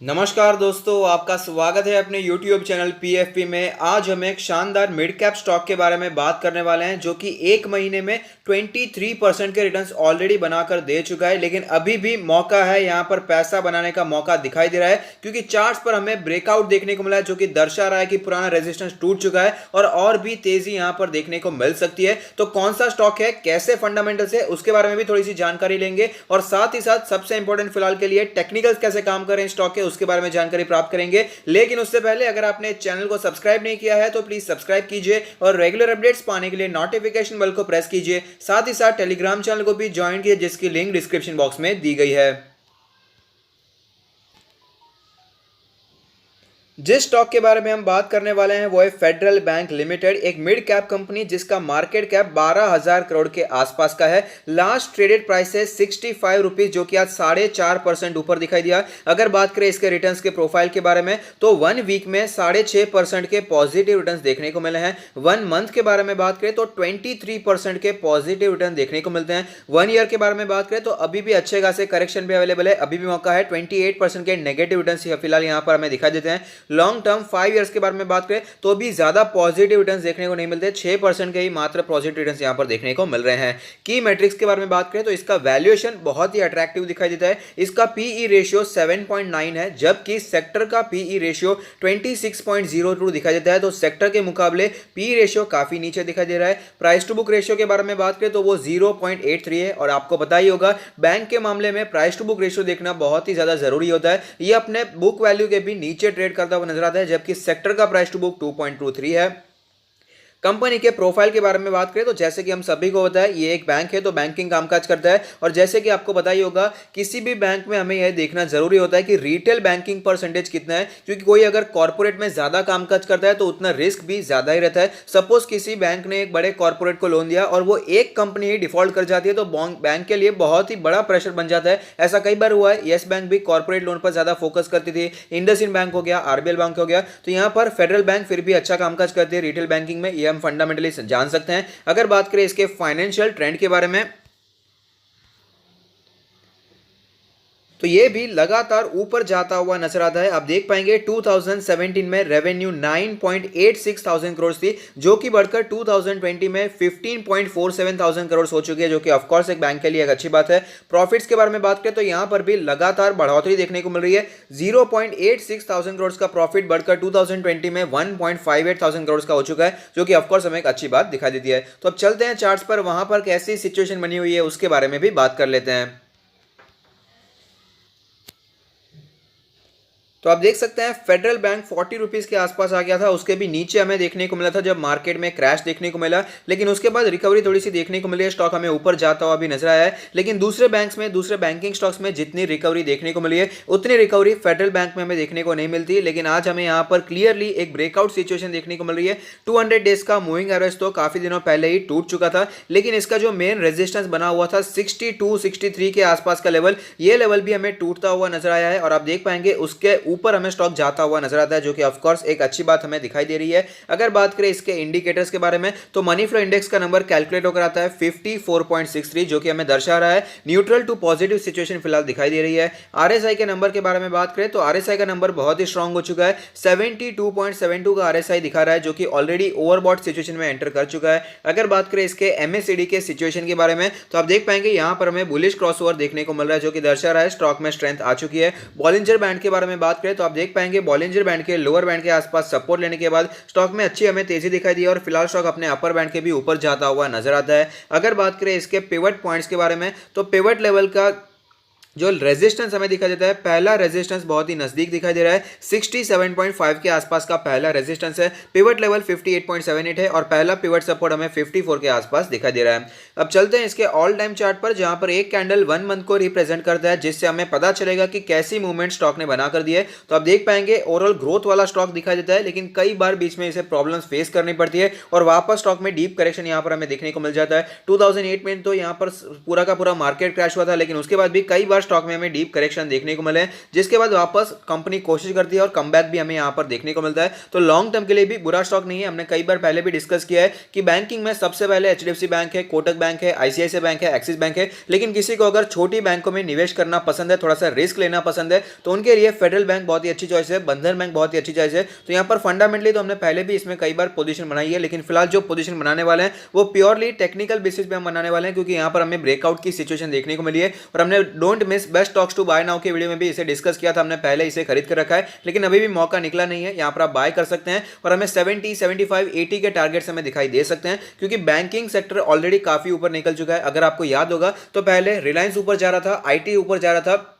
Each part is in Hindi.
नमस्कार दोस्तों, आपका स्वागत है अपने YouTube चैनल PFP में। आज हम एक शानदार मिड कैप स्टॉक के बारे में बात करने वाले हैं जो कि एक महीने में 23% के रिटर्न्स ऑलरेडी बनाकर दे चुका है। लेकिन अभी भी मौका है, यहाँ पर पैसा बनाने का मौका दिखाई दे रहा है क्योंकि चार्ट्स पर हमें ब्रेकआउट देखने को मिला है जो कि दर्शा रहा है कि पुराना रेजिस्टेंस टूट चुका है और भी तेजी यहाँ पर देखने को मिल सकती है। तो कौन सा स्टॉक है, कैसे फंडामेंटल्स है, उसके बारे में भी थोड़ी सी जानकारी लेंगे और साथ ही साथ सबसे इंपॉर्टेंट फिलहाल के लिए टेक्निकल्स कैसे काम कर रहे हैं स्टॉक के, उसके बारे में जानकारी प्राप्त करेंगे। लेकिन उससे पहले अगर आपने चैनल को सब्सक्राइब नहीं किया है तो प्लीज सब्सक्राइब कीजिए और रेगुलर अपडेट्स पाने के लिए नोटिफिकेशन बेल को प्रेस कीजिए। साथ ही साथ टेलीग्राम चैनल को भी ज्वाइन कीजिए जिसकी लिंक डिस्क्रिप्शन बॉक्स में दी गई है। जिस स्टॉक के बारे में हम बात करने वाले हैं वो है फेडरल बैंक लिमिटेड, एक मिड कैप कंपनी जिसका मार्केट कैप 12,000 करोड़ के आसपास का है। लास्ट ट्रेडेड प्राइस है 65 रुपीज, जो कि आज 4.5% ऊपर दिखाई दिया। अगर बात करें इसके रिटर्न्स के प्रोफाइल के बारे में तो 1 वीक में 6.5% के पॉजिटिव रिटर्न्स देखने को मिले हैं। 1 मंथ के बारे में बात करें तो 23% के पॉजिटिव रिटर्न देखने को मिलते हैं। 1 ईयर के बारे में बात करें तो अभी भी अच्छे खासे करेक्शन भी अवेलेबल है, अभी भी मौका है। 28% के नेगेटिव रिटर्न फिलहाल यहाँ पर हमें दिखाई देते हैं। लॉन्ग टर्म 5 इयर्स के बारे में बात करें तो भी ज्यादा पॉजिटिव रिटर्न्स देखने को नहीं मिलते, 6% के ही मात्र पॉजिटिव रिटर्न्स यहां पर देखने को मिल रहे हैं। की मैट्रिक्स के बारे में बात करें तो इसका वैल्यूएशन बहुत ही अट्रैक्टिव दिखाई देता है। इसका पीई रेशियो 7.9 है, जबकि सेक्टर का पीई रेशियो 26.02 दिखाई देता है। तो सेक्टर के मुकाबले पीई रेशियो काफी नीचे दिखाई दे रहा है। प्राइस टू बुक रेशियो के बारे में बात करें तो वो 0.83 है और आपको पता ही होगा बैंक के मामले में प्राइस टू बुक रेशियो देखना बहुत ही ज्यादा जरूरी होता है। ये अपने बुक वैल्यू के भी नीचे ट्रेड करता हुआ नजर आता है, जबकि सेक्टर का प्राइस टू बुक 2.23 है। कंपनी के प्रोफाइल के बारे में बात करें तो जैसे कि हम सभी को पता है ये एक बैंक है, तो बैंकिंग कामकाज करता है। और जैसे कि आपको पता ही होगा किसी भी बैंक में हमें यह देखना जरूरी होता है कि रिटेल बैंकिंग परसेंटेज कितना है, क्योंकि कोई अगर कॉर्पोरेट में ज्यादा कामकाज करता है तो उतना रिस्क भी ज्यादा ही रहता है। सपोज किसी बैंक ने एक बड़े कॉर्पोरेट को लोन दिया और वो एक कंपनी ही डिफॉल्ट कर जाती है तो बैंक के लिए बहुत ही बड़ा प्रेशर बन जाता है। ऐसा कई बार हुआ है। येस बैंक भी कॉर्पोरेट लोन पर ज्यादा फोकस करती थी, इंडसइंड बैंक हो गया, आरबीएल बैंक हो गया। तो यहां पर फेडरल बैंक फिर भी अच्छा कामकाज करती है रिटेल बैंकिंग में, हम फंडामेंटली जान सकते हैं। अगर बात करें इसके फाइनेंशियल ट्रेंड के बारे में तो ये भी लगातार ऊपर जाता हुआ नजर आता है। आप देख पाएंगे 2017 में रेवेन्यू 9.86 थाउजेंड करोड़ थी, जो कि बढ़कर 2020 में 15.47 थाउजेंड करोड़ हो चुकी है, जो कि ऑफ कोर्स एक बैंक के लिए एक अच्छी बात है। प्रॉफिट्स के बारे में बात करें तो यहां पर भी लगातार बढ़ोतरी देखने को मिल रही है। 0.86 थाउजेंड करोड़ का प्रॉफिट बढ़कर 2020 में 1.58 थाउजेंड करोड़ का हो चुका है, जो कि ऑफ कोर्स हमें एक अच्छी बात दिखाई देती है। तो अब चलते हैं चार्ट्स पर, वहां पर कैसी सिचुएशन बनी हुई है उसके बारे में भी बात कर लेते हैं। तो आप देख सकते हैं फेडरल बैंक 40 रुपीज के आसपास आ गया था, उसके भी नीचे हमें देखने को मिला था जब मार्केट में क्रैश देखने को मिला। लेकिन उसके बाद रिकवरी थोड़ी सी देखने को मिली है, स्टॉक हमें ऊपर जाता हुआ भी नजर आया है। लेकिन दूसरे बैंक्स में, दूसरे बैंकिंग स्टॉक्स में जितनी रिकवरी देखने को मिली है उतनी रिकवरी फेडरल बैंक में हमें देखने को नहीं मिलती। लेकिन आज हमें यहाँ पर क्लियरली एक ब्रेकआउट सिचुएशन देखने को मिल रही है। 200 डेज का मूविंग एवरेज तो काफी दिनों पहले ही टूट चुका था, लेकिन इसका जो मेन रेजिस्टेंस बना हुआ था 62-63 के आसपास का लेवल, ये लेवल भी हमें टूटता हुआ नजर आया है। और आप देख पाएंगे उसके ऊपर हमें स्टॉक जाता हुआ नजर आता है, जो कि ऑफ कोर्स एक अच्छी बात हमें दिखाई दे रही है। अगर बात करें इसके इंडिकेटर्स के बारे में तो मनी फ्लो इंडेक्स का नंबर कैलकुलेट होकर आता है 54.63, जो कि हमें दर्शा रहा है न्यूट्रल टू पॉजिटिव सिचुएशन फिलहाल दिखाई दे रही है। आरएसआई के नंबर के बारे में बात करें तो आरएसआई का नंबर बहुत ही स्ट्रांग हो चुका है, 72.72 का आरएसआई दिखा रहा है, जो कि ऑलरेडी ओवरबॉट सिचुएशन में एंटर कर चुका है। अगर बात करें इसके एमएससीडी के सिचुएशन के बारे में तो आप देख पाएंगे यहां पर हमें बुलिश क्रॉसओवर देखने को मिल रहा है, जो कि दर्शा रहा है स्टॉक में स्ट्रेंथ आ चुकी है। बॉलिंजर बैंड के बारे में बात करें तो आप देख पाएंगे बॉलिंजर बैंड के लोअर बैंड के आसपास सपोर्ट लेने के बाद स्टॉक में अच्छी हमें तेजी दिखाई दी और फिलहाल स्टॉक अपने अपर बैंड के भी ऊपर जाता हुआ नजर आता है। अगर बात करें इसके पिवट पॉइंट्स के बारे में तो पिवट लेवल का जो रेजिस्टेंस हमें दिखाई देता है, पहला रेजिस्टेंस बहुत ही नजदीक दिखाई दे रहा है, 67.5 के आसपास का पहला रेजिस्टेंस है। पिवट लेवल 58.78 है और पहला पिवट सपोर्ट हमें 54 के आसपास दिखाई दे रहा है। अब चलते हैं इसके ऑल टाइम चार्ट पर, जहां पर एक कैंडल 1 मंथ को रिप्रेजेंट करता है, जिससे हमें पता चलेगा कि कैसी मूवमेंट स्टॉक ने बना कर दी है। तो आप देख पाएंगे ओवरऑल ग्रोथ वाला स्टॉक दिखाई देता है, लेकिन कई बार बीच में इसे प्रॉब्लम्स फेस करनी पड़ती है और वापस स्टॉक में डीप करेक्शन यहां पर हमें देखने को मिल जाता है। 2008 में तो यहां पर पूरा का पूरा मार्केट क्रैश हुआ था, लेकिन उसके बाद भी कई बार बार स्टॉक में हमें डीप करेक्शन देखने को मिले, जिसके बाद वापस कंपनी कोशिश करती है और कमबैक भी हमें यहाँ पर देखने को मिलता है। तो लॉन्ग टर्म के लिए भी बुरा स्टॉक नहीं है। हमने कई बार पहले भी डिस्कस किया है कि बैंकिंग में सबसे पहले एचडीएफसी बैंक है, कोटक बैंक है, आईसीआईसीआई बैंक है, एक्सिस बैंक है, लेकिन किसी को अगर छोटी बैंकों में निवेश करना पसंद है, थोड़ा सा रिस्क लेना पसंद है, तो उनके लिए फेडरल बैंक बहुत ही अच्छी चॉइस है, बंधन बैंक बहुत ही अच्छी चॉइस है। तो यहाँ पर फंडामेंटली तो हमने पहले भी इसमें कई बार पोजीशन बनाई है, लेकिन फिलहाल जो पोजीशन बनाने वाले हैं वो प्योरली टेक्निकल बेसिस पे हम बनाने वाले हैं, क्योंकि यहाँ पर हमें ब्रेकआउट की सिचुएशन देखने को मिली है। और हमने don't miss best stocks to buy now के वीडियो में भी इसे डिस्कस किया था, हमने पहले इसे खरीद कर रखा है, लेकिन अभी भी मौका निकला नहीं है। यहाँ पर आप बाय कर सकते हैं और हमें 70, 75, 80 के टारगेट्स हमें दिखाई दे सकते हैं, क्योंकि बैंकिंग सेक्टर ऑलरेडी काफी ऊपर निकल चुका है। अगर आपको याद होगा तो पहले रिलायंस ऊपर जा रहा था, आईटी ऊपर जा रहा था,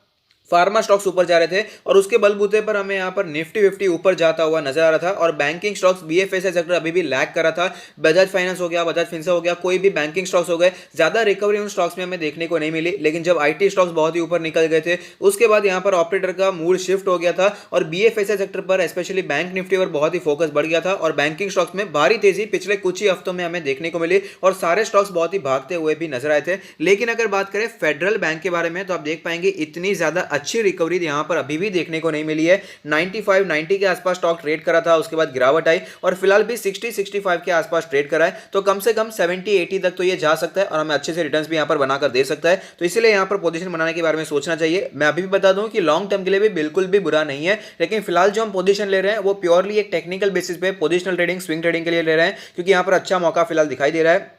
फार्मा स्टॉक्स ऊपर जा रहे थे, और उसके बलबूते पर हमें यहाँ पर निफ्टी 50 ऊपर जाता हुआ नजर आ रहा था। और बैंकिंग स्टॉक्स बीएफएसआई सेक्टर अभी भी लैग कर रहा था। बजाज फाइनेंस हो गया, बजाज फिंसर्व हो गया, कोई भी बैंकिंग स्टॉक्स हो गए, ज्यादा रिकवरी उन स्टॉक्स में हमें देखने को नहीं मिली। लेकिन जब आईटी स्टॉक्स बहुत ही ऊपर निकल गए थे, उसके बाद यहाँ पर ऑपरेटर का मूड शिफ्ट हो गया था और बीएफएसआई सेक्टर पर स्पेशली बैंक निफ्टी पर बहुत ही फोकस बढ़ गया था और बैंकिंग स्टॉक्स में भारी तेजी पिछले कुछ ही हफ्तों में हमें देखने को मिली और सारे स्टॉक्स बहुत ही भागते हुए भी नजर आए थे। लेकिन अगर बात करें फेडरल बैंक के बारे में, तो आप देख पाएंगे इतनी ज्यादा अच्छी रिकवरी यहाँ पर अभी भी देखने को नहीं मिली है। 95, 90 के आसपास स्टॉक ट्रेड करा था, उसके बाद गिरावट आई और फिलहाल भी 60, 65 के आसपास ट्रेड करा है। तो कम से कम 70, 80 तक तो ये जा सकता है और हमें अच्छे से रिटर्न्स भी यहाँ पर बनाकर दे सकता है। तो इसलिए यहाँ पर पोजीशन बनाने के बारे में सोचना चाहिए। मैं अभी भी बता दूं कि लॉन्ग टर्म के लिए भी बिल्कुल भी बुरा नहीं है, लेकिन फिलहाल जो हम पोजीशन ले रहे हैं वो प्योरली एक टेक्निकल बेसिस पे पोजिशनल ट्रेडिंग, स्विंग ट्रेडिंग के लिए ले रहे हैं, क्योंकि यहाँ पर अच्छा मौका फिलहाल दिखाई दे रहा है।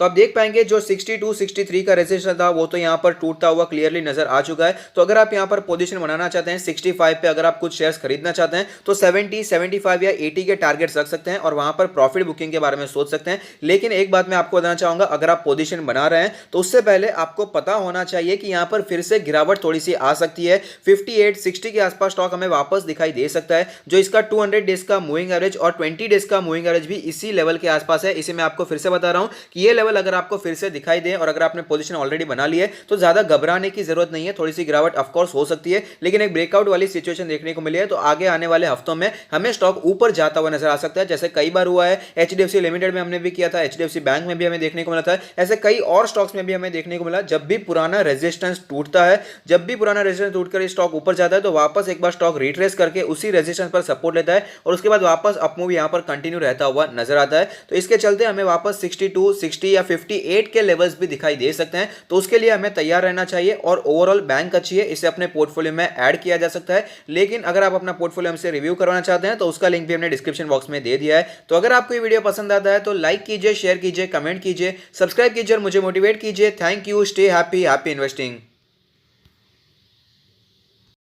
तो आप देख पाएंगे जो 62, 63 का रेजिस्टेंस था वो तो यहाँ पर टूटता हुआ क्लियरली नजर आ चुका है। तो अगर आप यहाँ पर पोजीशन बनाना चाहते हैं 65 पे, अगर आप कुछ शेयर्स खरीदना चाहते हैं तो 70, 75 या 80 के टारगेट्स रख सकते हैं और वहां पर प्रॉफिट बुकिंग के बारे में सोच सकते हैं। लेकिन एक बात मैं आपको बताना चाहूंगा, अगर आप पोजीशन बना रहे हैं तो उससे पहले आपको पता होना चाहिए कि यहाँ पर फिर से गिरावट थोड़ी सी आ सकती है। 58, 60 के आसपास स्टॉक हमें वापस दिखाई दे सकता है, जो इसका 200 डेज का मूविंग एवरेज और 20 डेज का मूविंग एवरेज भी इसी लेवल के आसपास है। इसे मैं आपको फिर से बता रहा हूं कि ये लेवल अगर आपको फिर से दिखाई दे और अगर आपने पोजीशन ऑलरेडी बना ली है तो ज्यादा घबराने की जरूरत नहीं है। थोड़ी सी गिरावट ऑफ कोर्स हो सकती है, लेकिन एक ब्रेकआउट वाली सिचुएशन देखने को मिली है। तो आगे आने वाले हफ्तों में हमें स्टॉक ऊपर जाता हुआ नजर आ सकता है, जैसे कई बार हुआ है। एचडीएफसी लिमिटेड में हमने भी किया था, एचडीएफसी बैंक में भी हमें देखने को मिला था, ऐसे कई और स्टॉक्स में भी हमें देखने को मिला। जब भी पुराना रेजिस्टेंस टूटता है, जब भी पुराना रेजिस्टेंस टूटकर स्टॉक ऊपर जाता है तो वापस एक बार स्टॉक रिट्रेस करके उसी रेजिस्टेंस पर सपोर्ट लेता है और उसके बाद वापस अपमूव यहां पर कंटिन्यू रहता हुआ नजर आता है। तो इसके चलते हमें वापस 62, 60 या 58 के लेवल्स भी दिखाई दे सकते हैं। तो उसके लिए हमें तैयार रहना चाहिए और ओवरऑल बैंक अच्छी है, इसे अपने पोर्टफोलियो में ऐड किया जा सकता है। लेकिन अगर आप अपना पोर्टफोलियो हमसे रिव्यू करवाना चाहते हैं तो उसका लिंक भी हमने डिस्क्रिप्शन बॉक्स में दे दिया है। तो अगर आपको ये वीडियो पसंद आता है तो लाइक कीजिए, शेयर कीजिए, कमेंट कीजिए, सब्सक्राइब कीजिए और मुझे मोटिवेट कीजिए। Thank you, stay happy, happy investing.